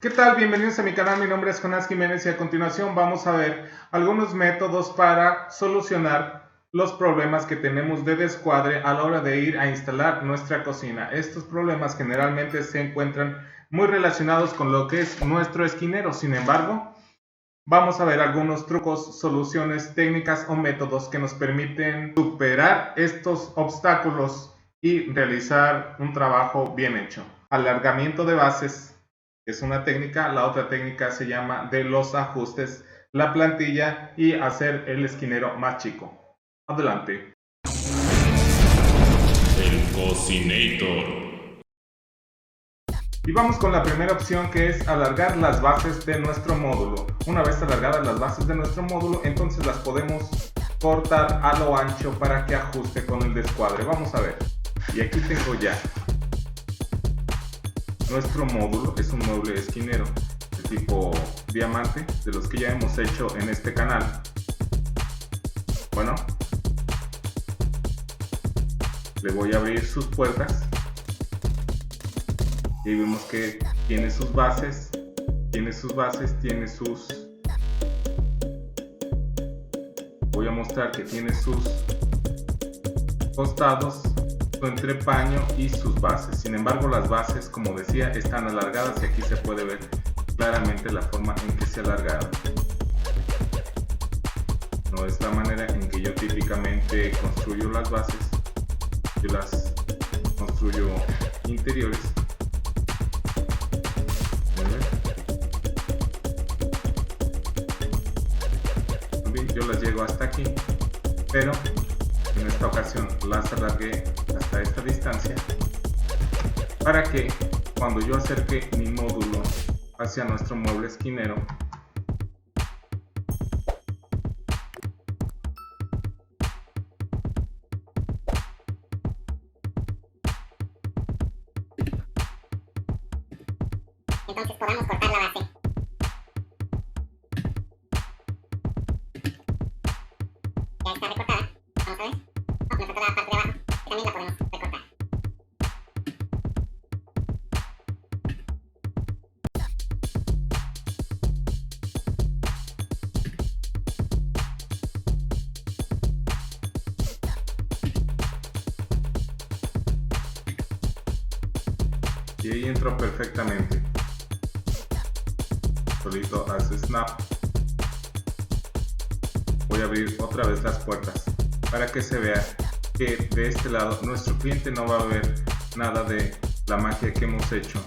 ¿Qué tal? Bienvenidos a mi canal, mi nombre es Jonás Jiménez y a continuación vamos a ver algunos métodos para solucionar los problemas que tenemos de descuadre a la hora de ir a instalar nuestra cocina. Estos problemas generalmente se encuentran muy relacionados con lo que es nuestro esquinero. Sin embargo, vamos a ver algunos trucos, soluciones, técnicas o métodos que nos permiten superar estos obstáculos y realizar un trabajo bien hecho. Alargamiento de bases es una técnica, la otra técnica se llama de los ajustes, la plantilla y hacer el esquinero más chico. Adelante. El Cocinator. Y vamos con la primera opción, que es alargar las bases de nuestro módulo. Una vez alargadas las bases de nuestro módulo, entonces las podemos cortar a lo ancho para que ajuste con el descuadre. Vamos a ver. Y aquí tengo ya nuestro módulo. Es un mueble esquinero de tipo diamante, de los que ya hemos hecho en este canal. Bueno, le voy a abrir sus puertas y vemos que tiene sus bases, tiene sus voy a mostrar que tiene sus costados, su entrepaño y sus bases. Sin embargo, las bases, como decía, están alargadas y aquí se puede ver claramente la forma en que se alargaron. No es la manera en que yo típicamente construyo las bases. Yo las construyo interiores. Yo las llego hasta aquí, pero en esta ocasión las alargué hasta esta distancia para que cuando yo acerque mi módulo hacia nuestro mueble esquinero, entonces podamos cortar la base. Ya está recortada. Vamos a ver. No, me falta la parte de abajo, que también la podemos recortar. y ahí entró perfectamente. Solito hace snap. Voy a abrir otra vez las puertas para que se vea que de este lado nuestro cliente no va a ver nada de la magia que hemos hecho,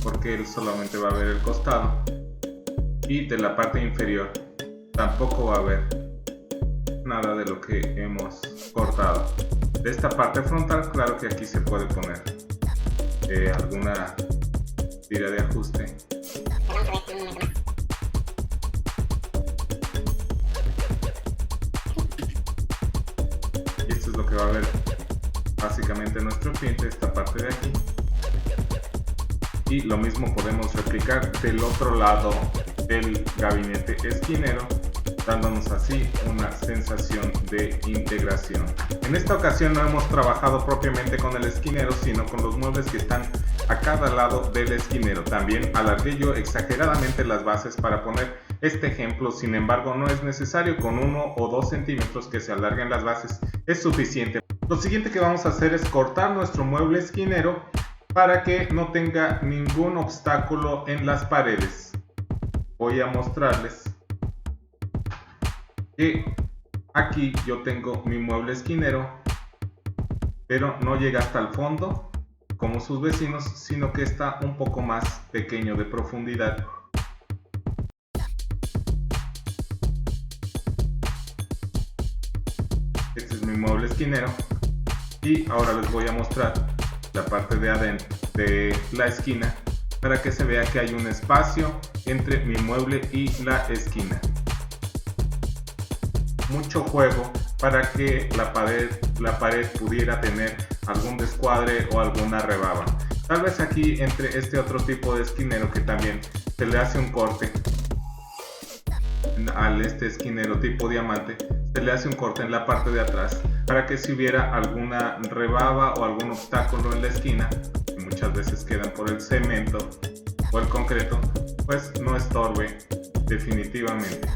porque él solamente va a ver el costado, y de la parte inferior tampoco va a ver nada de lo que hemos cortado. De esta parte frontal, claro que aquí se puede poner alguna tira de ajuste. Vamos a ver un momento más. Y esto es lo que va a ver básicamente nuestro cliente, esta parte de aquí. Y lo mismo podemos replicar del otro lado del gabinete esquinero, dándonos así una sensación de integración. En esta ocasión no hemos trabajado propiamente con el esquinero, sino con los muebles que están a cada lado del esquinero. También alargué yo exageradamente las bases para poner este ejemplo. Sin embargo, no es necesario. Con 1 o 2 centímetros que se alarguen las bases es suficiente. Lo siguiente que vamos a hacer es cortar nuestro mueble esquinero para que no tenga ningún obstáculo en las paredes. Voy a mostrarles que aquí yo tengo mi mueble esquinero, pero no llega hasta el fondo como sus vecinos, sino que está un poco más pequeño de profundidad. Este es mi mueble esquinero y ahora les voy a mostrar la parte de adentro de la esquina para que se vea que hay un espacio entre mi mueble y la esquina. Mucho juego para que la pared pudiera tener algún descuadre o alguna rebaba. Tal vez aquí entre este otro tipo de esquinero que también se le hace un corte al esquinero tipo diamante, se le hace un corte en la parte de atrás para que si hubiera alguna rebaba o algún obstáculo en la esquina, que muchas veces quedan por el cemento, o el concreto pues no estorbe definitivamente.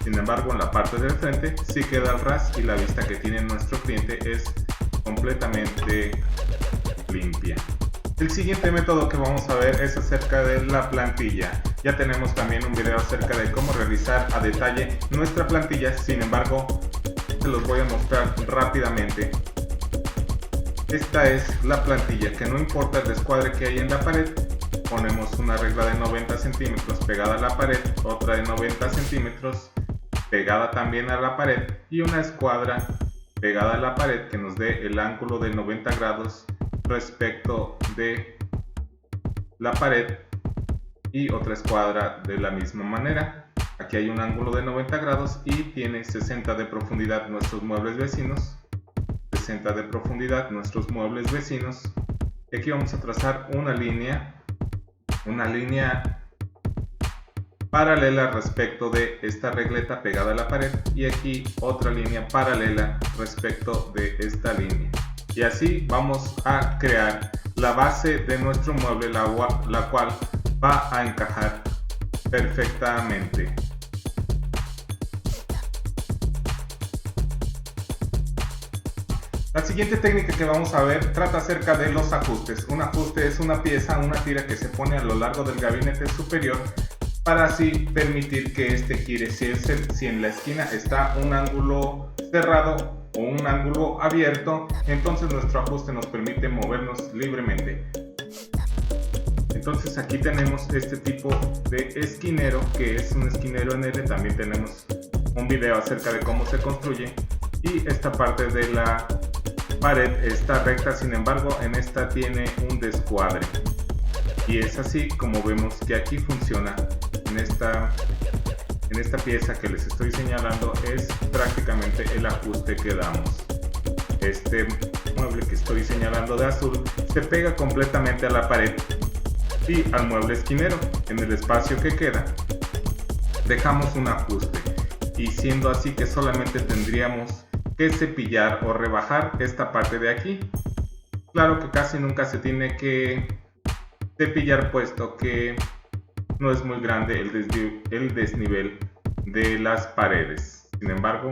Sin embargo, en la parte del frente sí queda al ras y la vista que tiene nuestro cliente es completamente limpia. El siguiente método que vamos a ver es acerca de la plantilla. Ya tenemos también un video acerca de cómo realizar a detalle nuestra plantilla, sin embargo se los voy a mostrar rápidamente. Esta es la plantilla, que no importa el descuadre que hay en la pared, ponemos una regla de 90 centímetros pegada a la pared, otra de 90 centímetros pegada también a la pared y una escuadra pegada a la pared que nos dé el ángulo de 90 grados respecto de la pared, y otra escuadra de la misma manera. Aquí hay un ángulo de 90 grados y tiene 60 de profundidad nuestros muebles vecinos, 60 de profundidad nuestros muebles vecinos. Y aquí vamos a trazar una línea paralela respecto de esta regleta pegada a la pared, y aquí otra línea paralela respecto de esta línea, y así vamos a crear la base de nuestro mueble, la cual va a encajar perfectamente. La siguiente técnica que vamos a ver trata acerca de los ajustes. Un ajuste es una pieza, una tira que se pone a lo largo del gabinete superior para así permitir que este gire. Si en la esquina está un ángulo cerrado o un ángulo abierto, entonces nuestro ajuste nos permite movernos libremente. Entonces aquí tenemos este tipo de esquinero, que es un esquinero en L. También tenemos un video acerca de cómo se construye, y esta parte de la pared está recta, sin embargo en esta tiene un descuadre, y es así como vemos que aquí funciona. En esta pieza que les estoy señalando es prácticamente el ajuste que damos. Este mueble que estoy señalando de azul se pega completamente a la pared y al mueble esquinero. En el espacio que queda dejamos un ajuste, y siendo así que solamente tendríamos que cepillar o rebajar esta parte de aquí. Claro que casi nunca se tiene que cepillar, puesto que no es muy grande el desnivel de las paredes. Sin embargo,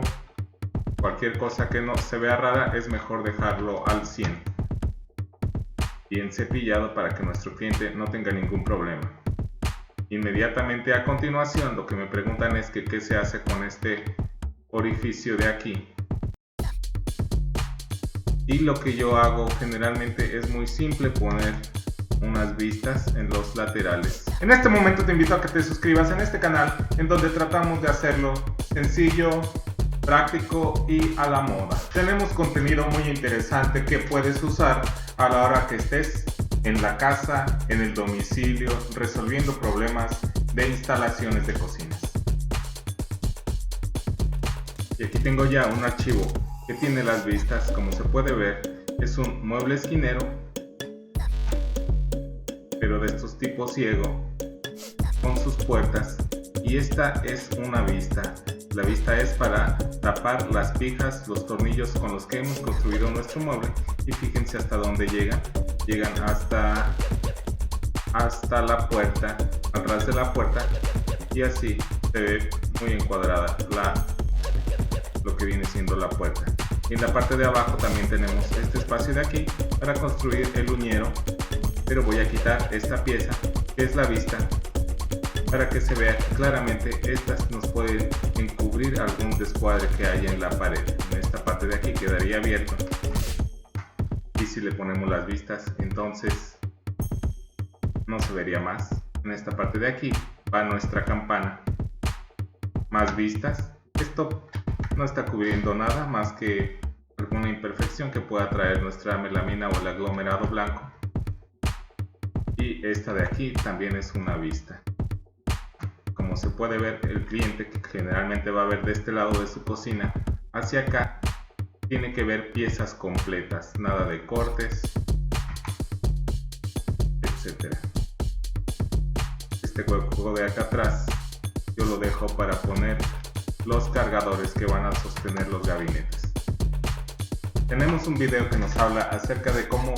cualquier cosa que no se vea rara es mejor dejarlo al 100, bien cepillado, para que nuestro cliente no tenga ningún problema. Inmediatamente a continuación, lo que me preguntan es que qué se hace con este orificio de aquí. Y lo que yo hago generalmente es muy simple: poner unas vistas en los laterales. En este momento te invito a que te suscribas en este canal, en donde tratamos de hacerlo sencillo, práctico y a la moda. Tenemos contenido muy interesante que puedes usar a la hora que estés en la casa, en el domicilio, resolviendo problemas de instalaciones de cocinas. Y aquí tengo ya un archivo que tiene las vistas. Como se puede ver, es un mueble esquinero, pero de estos tipo ciego, con sus puertas, y esta es una vista. La vista es para tapar las pijas, los tornillos con los que hemos construido nuestro mueble, y fíjense hasta dónde llegan hasta la puerta, atrás de la puerta, y así se ve muy encuadrada lo que viene siendo la puerta. Y en la parte de abajo también tenemos este espacio de aquí para construir el uñero, pero voy a quitar esta pieza que es la vista para que se vea claramente. Estas nos pueden encubrir algún descuadre que haya en la pared. En esta parte de aquí quedaría abierto, y si le ponemos las vistas, entonces no se vería más. En esta parte de aquí va nuestra campana, más vistas. Esto no está cubriendo nada más que alguna imperfección que pueda traer nuestra melamina o el aglomerado blanco. Y esta de aquí también es una vista. Como se puede ver, el cliente, que generalmente va a ver de este lado de su cocina hacia acá, tiene que ver piezas completas, nada de cortes, etc. Este hueco de acá atrás yo lo dejo para poner los cargadores que van a sostener los gabinetes. Tenemos un video que nos habla acerca de cómo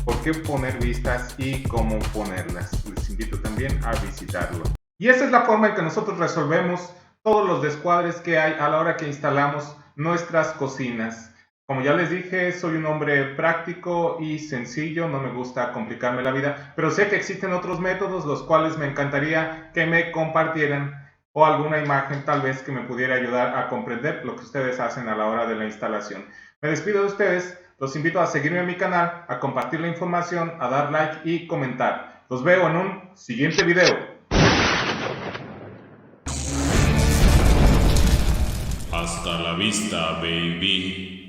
por qué poner vistas y cómo ponerlas. Les invito también a visitarlo. Y esa es la forma en que nosotros resolvemos todos los descuadres que hay a la hora que instalamos nuestras cocinas. Como ya les dije, soy un hombre práctico y sencillo, no me gusta complicarme la vida, pero sé que existen otros métodos los cuales me encantaría que me compartieran o alguna imagen tal vez que me pudiera ayudar a comprender lo que ustedes hacen a la hora de la instalación. Me despido de ustedes, los invito a seguirme en mi canal, a compartir la información, a dar like y comentar. Los veo en un siguiente video. Hasta la vista, baby.